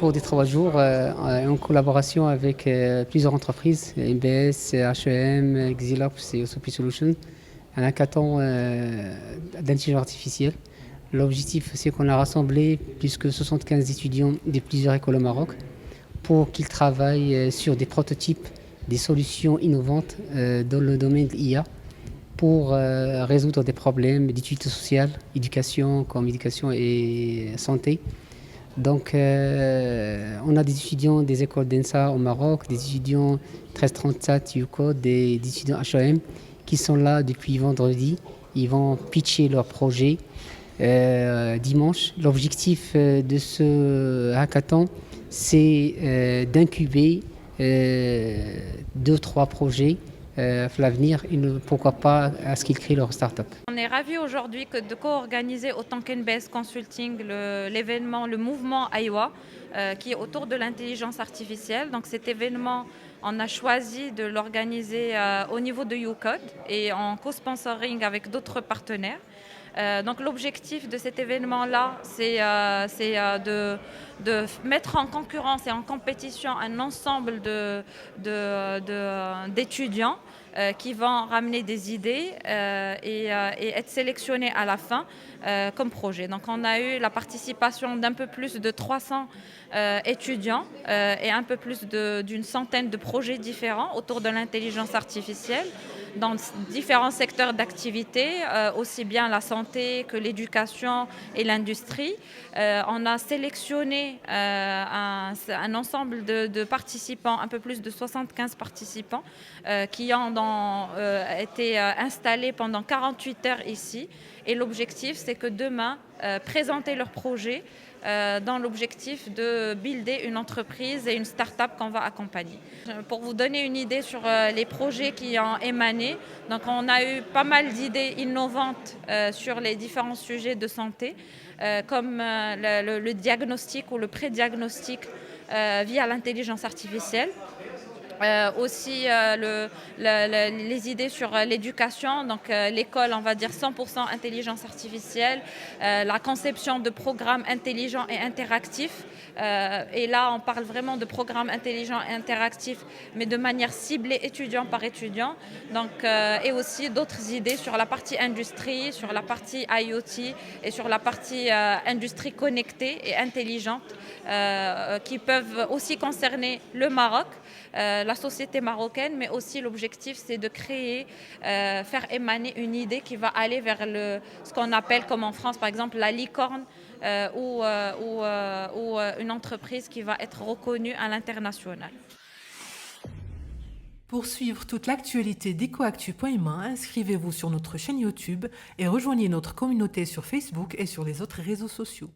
cours des 3 jours, en collaboration avec plusieurs entreprises, MBS, H&M, Xilops et Osopi Solutions, un hackathon d'intelligence artificielle. L'objectif, c'est qu'on a rassemblé plus que 75 étudiants de plusieurs écoles au Maroc pour qu'ils travaillent sur des prototypes, des solutions innovantes dans le domaine de l'IA pour résoudre des problèmes d'utilité sociale, éducation comme éducation et santé. Donc, on a des étudiants des écoles d'ENSA au Maroc, des étudiants 1337 UCO, des étudiants HAM qui sont là depuis vendredi. Ils vont pitcher leur projet dimanche. L'objectif de ce hackathon, c'est d'incuber 2-3 projets l'avenir, pourquoi pas à ce qu'ils créent leur start-up. On est ravis aujourd'hui de co-organiser au Tankenbase Consulting l'événement, le mouvement AIWA, qui est autour de l'intelligence artificielle. Donc cet événement, on a choisi de l'organiser au niveau de UCODE et en co-sponsoring avec d'autres partenaires. Donc l'objectif de cet événement-là, c'est de mettre en concurrence et en compétition un ensemble d'étudiants qui vont ramener des idées et être sélectionnés à la fin comme projet. Donc on a eu la participation d'un peu plus de 300 étudiants et un peu plus d'une centaine de projets différents autour de l'intelligence artificielle dans différents secteurs d'activité, aussi bien la santé que l'éducation et l'industrie. On a sélectionné un ensemble de participants, un peu plus de 75 participants qui ont été installés pendant 48 heures ici. Et l'objectif, c'est que demain, présenter leur projet dans l'objectif de builder une entreprise et une start-up qu'on va accompagner. Pour vous donner une idée sur les projets qui ont émané, donc on a eu pas mal d'idées innovantes sur les différents sujets de santé, comme le diagnostic ou le pré-diagnostic via l'intelligence artificielle. Aussi les idées sur l'éducation, donc l'école, on va dire 100% intelligence artificielle, la conception de programmes intelligents et interactifs. Et là, on parle vraiment de programmes intelligents et interactifs, mais de manière ciblée étudiant par étudiant. Donc, et aussi d'autres idées sur la partie industrie, sur la partie IoT et sur la partie industrie connectée et intelligente qui peuvent aussi concerner le Maroc. La société marocaine, mais aussi l'objectif, c'est de créer, faire émaner une idée qui va aller vers ce qu'on appelle, comme en France, par exemple, la licorne ou une entreprise qui va être reconnue à l'international. Pour suivre toute l'actualité d'EcoActu.ma, inscrivez-vous sur notre chaîne YouTube et rejoignez notre communauté sur Facebook et sur les autres réseaux sociaux.